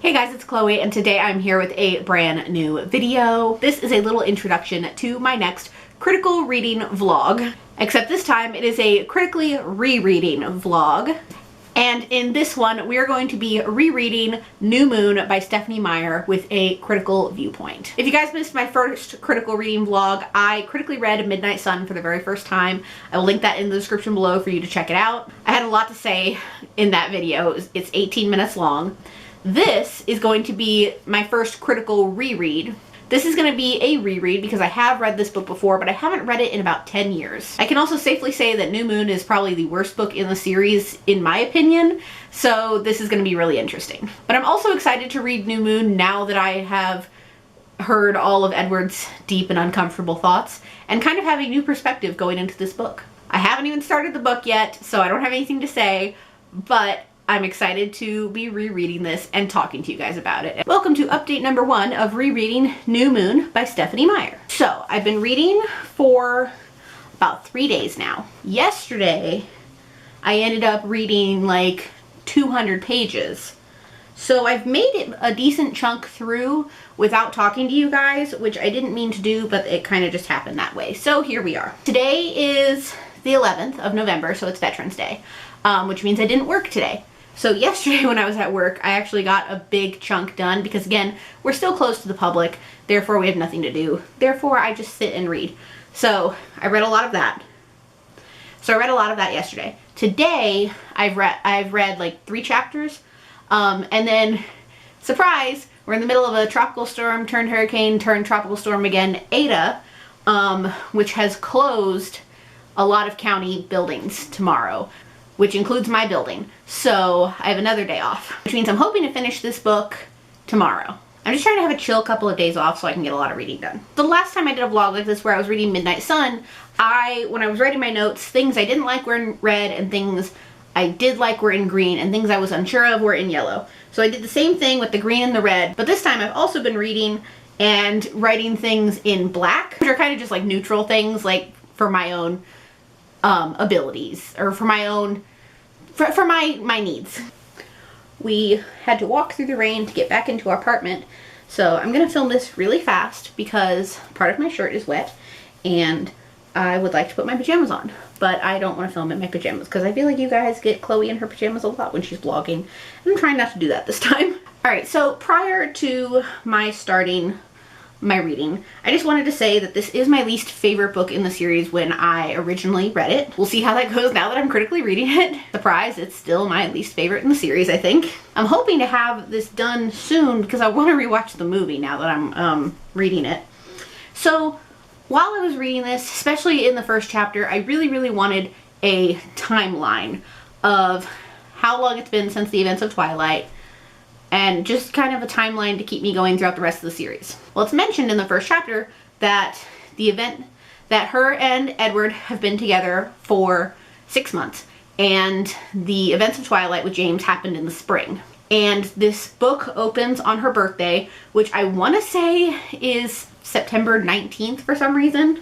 Hey guys, it's Chloe and today I'm here with a brand new video. This is a little introduction to my next critical reading vlog, except this time it is a critically rereading vlog. And in this one, we are going to be rereading New Moon by Stephenie Meyer with a critical viewpoint. If you guys missed my first critical reading vlog, I critically read Midnight Sun for the very first time. I will link that in the description below for you to check it out. I had a lot to say in that video. It's 18 minutes long. This is going to be my first critical reread. This is going to be a reread because I have read this book before, but I haven't read it in about 10 years. I can also safely say that New Moon is probably the worst book in the series, in my opinion, so this is going to be really interesting. But I'm also excited to read New Moon now that I have heard all of Edward's deep and uncomfortable thoughts, and kind of have a new perspective going into this book. I haven't even started the book yet, so I don't have anything to say, but I'm excited to be rereading this and talking to you guys about it. Welcome to update number 1 of rereading New Moon by Stephenie Meyer. So I've been reading for about 3 days now. Yesterday, I ended up reading like 200 pages. So I've made it a decent chunk through without talking to you guys, which I didn't mean to do, but it kind of just happened that way. So here we are. Today is the 11th of November, so it's Veterans Day, which means I didn't work today. So yesterday when I was at work, I actually got a big chunk done because, again, we're still closed to the public, therefore we have nothing to do. Therefore, I just sit and read. So I read a lot of that. Yesterday. Today, I've read like 3 chapters, and then, surprise, we're in the middle of a tropical storm turned hurricane turned tropical storm again, Ada, which has closed a lot of county buildings tomorrow, which includes my building. So I have another day off, which means I'm hoping to finish this book tomorrow. I'm just trying to have a chill couple of days off so I can get a lot of reading done. The last time I did a vlog like this where I was reading Midnight Sun, when I was writing my notes, things I didn't like were in red and things I did like were in green, and things I was unsure of were in yellow. So I did the same thing with the green and the red, but this time I've also been reading and writing things in black, which are kind of just like neutral things, like for my own abilities, or for my own for my needs. We had to walk through the rain to get back into our apartment, so I'm gonna film this really fast because part of my shirt is wet and I would like to put my pajamas on, but I don't want to film in my pajamas because I feel like you guys get Chloe in her pajamas a lot when she's vlogging, and I'm trying not to do that this time. Alright, so prior to my starting my reading, I just wanted to say that this is my least favorite book in the series when I originally read it. We'll see how that goes now that I'm critically reading it. Surprise, it's still my least favorite in the series, I think. I'm hoping to have this done soon because I want to rewatch the movie now that I'm reading it. So while I was reading this, especially in the first chapter, I really wanted a timeline of how long it's been since the events of Twilight, and just kind of a timeline to keep me going throughout the rest of the series. Well, it's mentioned in the first chapter that the event that her and Edward have been together for 6 months, and the events of Twilight with James happened in the spring. And this book opens on her birthday, which I want to say is September 19th for some reason.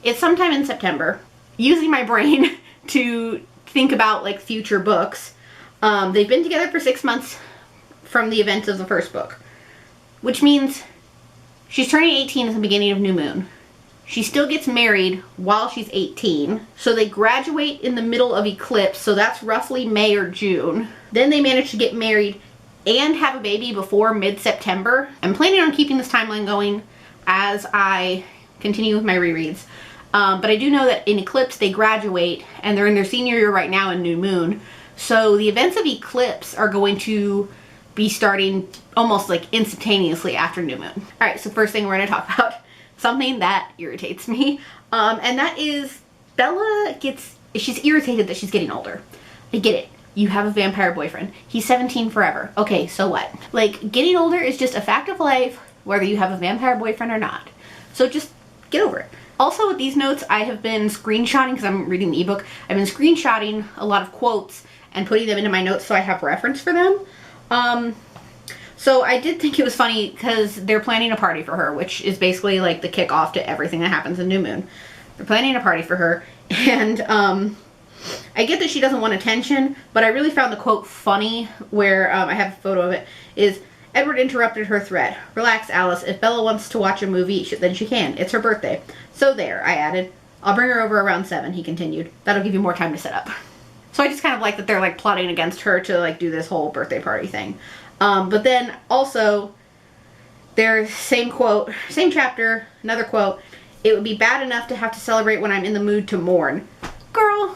It's sometime in September. Using my brain to think about like future books, they've been together for 6 months from the events of the first book, which means she's turning 18 at the beginning of New Moon. She still gets married while she's 18, so they graduate in the middle of Eclipse, so that's roughly May or June. Then they manage to get married and have a baby before mid-September. I'm planning on keeping this timeline going as I continue with my rereads, but I do know that in Eclipse they graduate and they're in their senior year right now in New Moon, so the events of Eclipse are going to be starting almost like instantaneously after New Moon. Alright, so first thing we're going to talk about, something that irritates me, and that is Bella she's irritated that she's getting older. I get it. You have a vampire boyfriend. He's 17 forever. Okay, so what? Like, getting older is just a fact of life, whether you have a vampire boyfriend or not. So just get over it. Also with these notes, I have been screenshotting, because I'm reading the ebook, I've been screenshotting a lot of quotes and putting them into my notes so I have reference for them. So I did think it was funny because they're planning a party for her, which is basically like the kickoff to everything that happens in New Moon. They're planning a party for her, and I get that she doesn't want attention, but I really found the quote funny where, I have a photo of it, is Edward interrupted her thread. Relax, Alice. If Bella wants to watch a movie, then she can. It's her birthday. So there, I added. I'll bring her over around 7, he continued. That'll give you more time to set up. So I just kind of like that they're like plotting against her to like do this whole birthday party thing. But then also, there's same quote, same chapter, another quote. It would be bad enough to have to celebrate when I'm in the mood to mourn. Girl,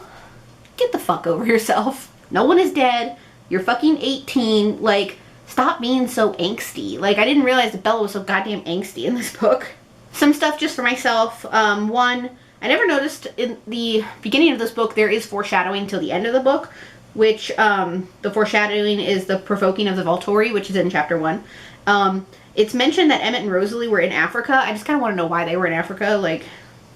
get the fuck over yourself. No one is dead. You're fucking 18. Like, stop being so angsty. Like, I didn't realize that Bella was so goddamn angsty in this book. Some stuff just for myself. One, I never noticed in the beginning of this book there is foreshadowing till the end of the book, which, the foreshadowing is the provoking of the Volturi, which is in chapter 1. It's mentioned that Emmett and Rosalie were in Africa. I just kind of want to know why they were in Africa. Like,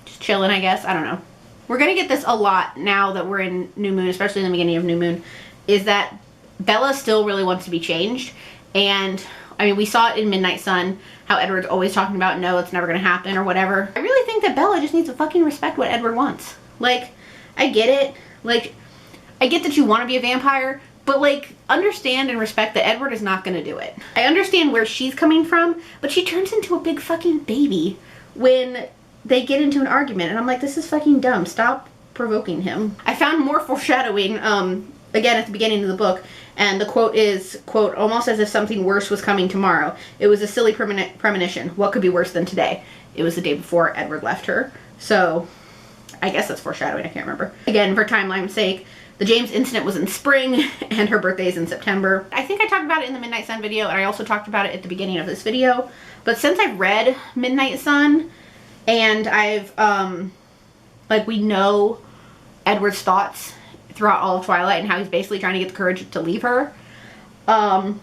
just chilling, I guess. I don't know. We're going to get this a lot now that we're in New Moon, especially in the beginning of New Moon, is that Bella still really wants to be changed. And, I mean, we saw it in Midnight Sun, how Edward's always talking about, no, it's never going to happen, or whatever. I really think that Bella just needs to fucking respect what Edward wants. Like, I get it. Like, I get that you want to be a vampire, but, like, understand and respect that Edward is not going to do it. I understand where she's coming from, but she turns into a big fucking baby when they get into an argument. And I'm like, this is fucking dumb. Stop provoking him. I found more foreshadowing, again, at the beginning of the book. And the quote is, quote, almost as if something worse was coming tomorrow. It was a silly premonition. What could be worse than today? It was the day before Edward left her. So, I guess that's foreshadowing. I can't remember. Again, for timeline's sake, the James incident was in spring, and her birthday is in September. I think I talked about it in the Midnight Sun video, and I also talked about it at the beginning of this video. But since I've read Midnight Sun, and I've, like, we know Edward's thoughts throughout all of Twilight and how he's basically trying to get the courage to leave her. I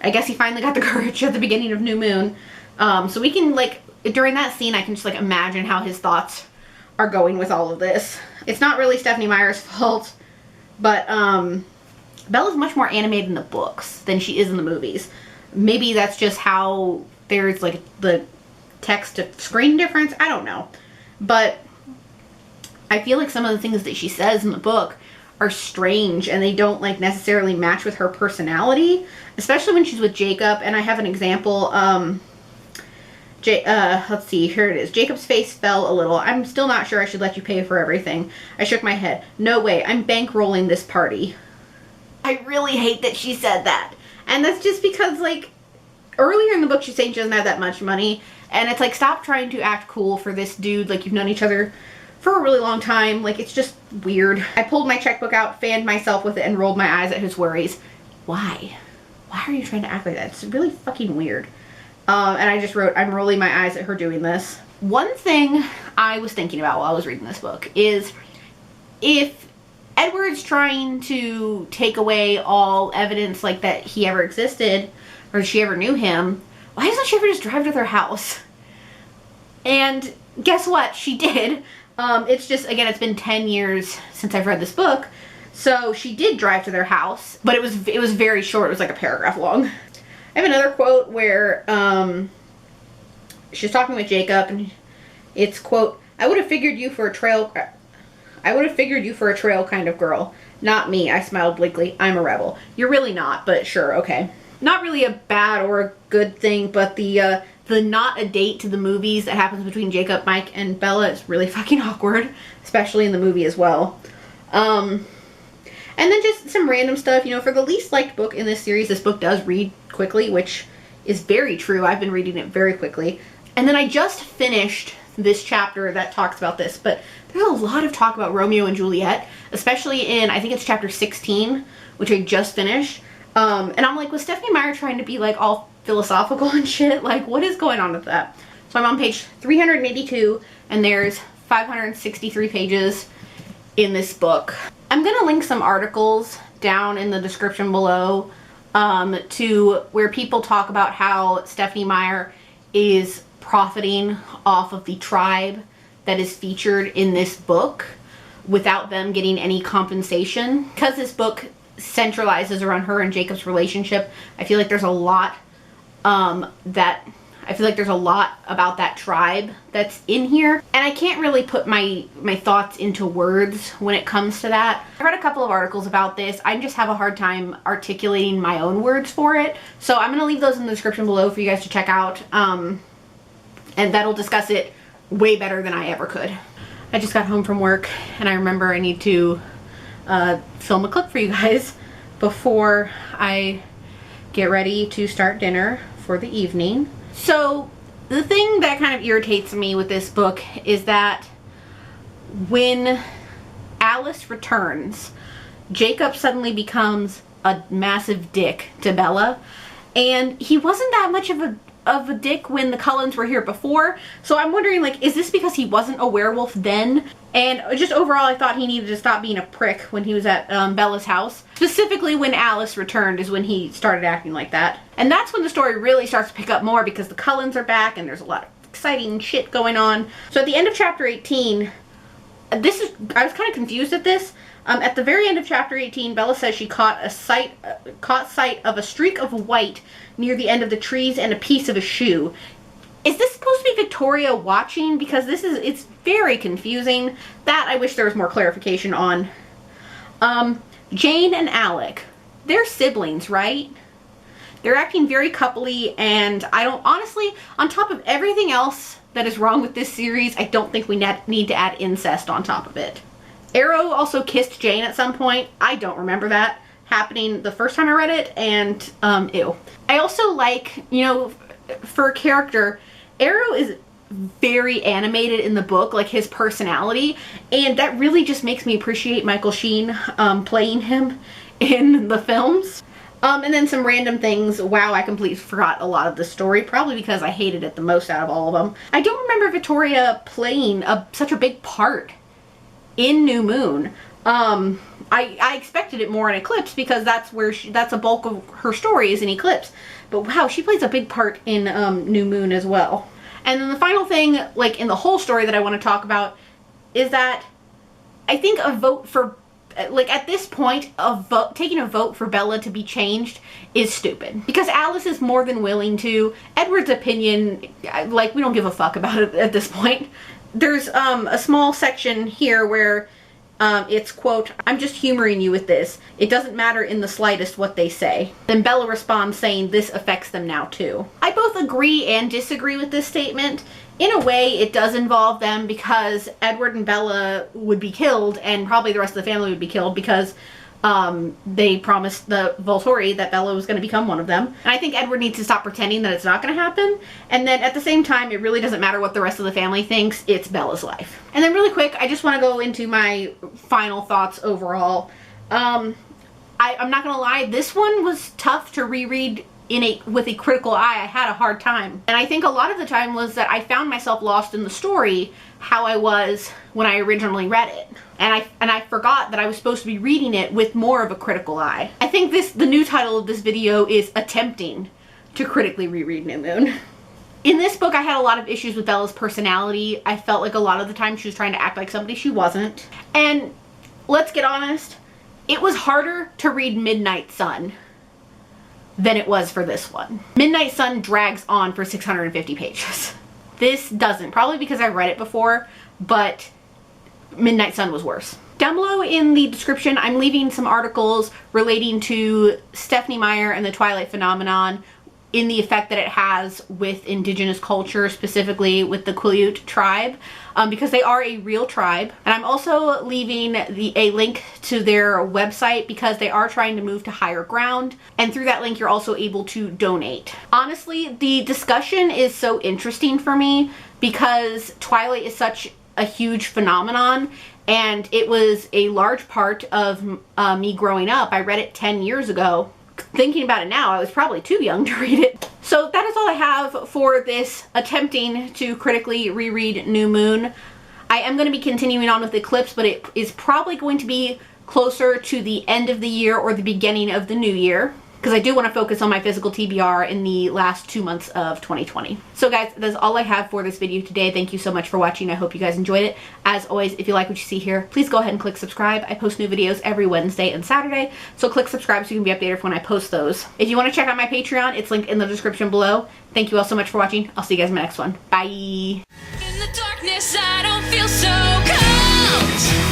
guess he finally got the courage at the beginning of New Moon. So we can, like, during that scene, I can just, like, imagine how his thoughts are going with all of this. It's not really Stephenie Meyer's fault, but, Bella's much more animated in the books than she is in the movies. Maybe that's just how there's, like, the text to screen difference. I don't know. But I feel like some of the things that she says in the book are strange, and they don't, like, necessarily match with her personality, especially when she's with Jacob. And I have an example. Let's see, here it is. Jacob's face fell a little. I'm still not sure I should let you pay for everything. I shook my head. No way, I'm bankrolling this party. I really hate that she said that. And that's just because, like, earlier in the book she's saying she doesn't have that much money, and it's like, stop trying to act cool for this dude. Like, you've known each other for a really long time. Like, it's just weird. I pulled my checkbook out, fanned myself with it, and rolled my eyes at his worries. Why? Why are you trying to act like that? It's really fucking weird. And I just wrote, I'm rolling my eyes at her doing this. One thing I was thinking about while I was reading this book is, if Edward's trying to take away all evidence, like, that he ever existed, or she ever knew him, why doesn't she ever just drive to their house? And guess what? She did. It's just, again, it's been 10 years since I've read this book, so she did drive to their house, but it was very short. It was like a paragraph long. I have another quote where she's talking with Jacob, and it's, quote, I would have figured you for a trail kind of girl. Not me, I smiled bleakly. I'm a rebel. You're really not, but sure, okay. Not really a bad or a good thing, but the not a date to the movies that happens between Jacob, Mike, and Bella is really fucking awkward, especially in the movie as well. And then just some random stuff, you know, for the least liked book in this series, this book does read quickly, which is very true. I've been reading it very quickly. And then I just finished this chapter that talks about this, but there's a lot of talk about Romeo and Juliet, especially in, I think it's chapter 16, which I just finished. And I'm like, was Stephenie Meyer trying to be, like, all philosophical and shit? Like, what is going on with that? So I'm on page 382, and there's 563 pages in this book. I'm gonna link some articles down in the description below to where people talk about how Stephenie Meyer is profiting off of the tribe that is featured in this book without them getting any compensation. Because this book centralizes around her and Jacob's relationship, I feel like there's a lot that I feel like there's a lot about that tribe that's in here, and I can't really put my thoughts into words when it comes to that. I read a couple of articles about this. I just have a hard time articulating my own words for it, so I'm going to leave those in the description below for you guys to check out, and that'll discuss it way better than I ever could. I just got home from work, and I remember I need to film a clip for you guys before I get ready to start dinner for the evening. So the thing that kind of irritates me with this book is that when Alice returns, Jacob suddenly becomes a massive dick to Bella, and he wasn't that much of a dick when the Cullens were here before. So I'm wondering, like, is this because he wasn't a werewolf then? And just overall, I thought he needed to stop being a prick when he was at Bella's house. Specifically when Alice returned is when he started acting like that. And that's when the story really starts to pick up more, because the Cullens are back and there's a lot of exciting shit going on. So at the end of chapter 18, I was kind of confused at this. At the very end of chapter 18, Bella says she caught sight of a streak of white near the end of the trees and a piece of a shoe. Is this supposed to be Victoria watching? Because it's very confusing. That I wish there was more clarification on. Jane and Alec, they're siblings, right? They're acting very coupley, and I don't, honestly, on top of everything else that is wrong with this series, I don't think we need to add incest on top of it. Arrow also kissed Jane at some point. I don't remember that happening the first time I read it, and ew. I also like, you know, for a character, Arrow is very animated in the book, like his personality, and that really just makes me appreciate Michael Sheen playing him in the films. And then some random things. Wow, I completely forgot a lot of the story, probably because I hated it the most out of all of them. I don't remember Victoria playing such a big part in New Moon. I expected it more in Eclipse, because that's a bulk of her story is in Eclipse. But wow, she plays a big part in New Moon as well. And then the final thing, like, in the whole story that I want to talk about is that I think a vote for, like, at this point, taking a vote for Bella to be changed is stupid. Because Alice is more than willing to. Edward's opinion, like, we don't give a fuck about it at this point. There's a small section here where it's, quote, "I'm just humoring you with this. It doesn't matter in the slightest what they say." Then Bella responds saying this affects them now too. I both agree and disagree with this statement. In a way, it does involve them, because Edward and Bella would be killed, and probably the rest of the family would be killed, because they promised the Volturi that Bella was going to become one of them. And I think Edward needs to stop pretending that it's not going to happen. And then at the same time, it really doesn't matter what the rest of the family thinks. It's Bella's life. And then really quick, I just want to go into my final thoughts overall. I'm not going to lie, this one was tough to reread with a critical eye. I had a hard time. And I think a lot of the time was that I found myself lost in the story how I was when I originally read it. And I forgot that I was supposed to be reading it with more of a critical eye. I think the new title of this video is Attempting to Critically Reread New Moon. In this book, I had a lot of issues with Bella's personality. I felt like a lot of the time she was trying to act like somebody she wasn't. And let's get honest, it was harder to read Midnight Sun than it was for this one. Midnight Sun drags on for 650 pages. This doesn't, probably because I read it before, but Midnight Sun was worse. Down below in the description, I'm leaving some articles relating to Stephenie Meyer and the Twilight phenomenon, in the effect that it has with indigenous culture, specifically with the Quileute Tribe, because they are a real tribe. And I'm also leaving a link to their website, because they are trying to move to higher ground, and through that link you're also able to donate. Honestly, the discussion is so interesting for me, because Twilight is such a huge phenomenon, and it was a large part of me growing up. I read it 10 years ago. Thinking about it now, I was probably too young to read it. So that is all I have for this attempting to critically reread New Moon. I am going to be continuing on with Eclipse, but it is probably going to be closer to the end of the year or the beginning of the new year. because I do want to focus on my physical TBR in the last 2 months of 2020. So guys, that's all I have for this video today. Thank you so much for watching. I hope you guys enjoyed it. As always, if you like what you see here, please go ahead and click subscribe. I post new videos every Wednesday and Saturday, so click subscribe so you can be updated for when I post those. If you want to check out my Patreon, it's linked in the description below. Thank you all so much for watching. I'll see you guys in my next one. Bye! In the darkness, I don't feel so cold.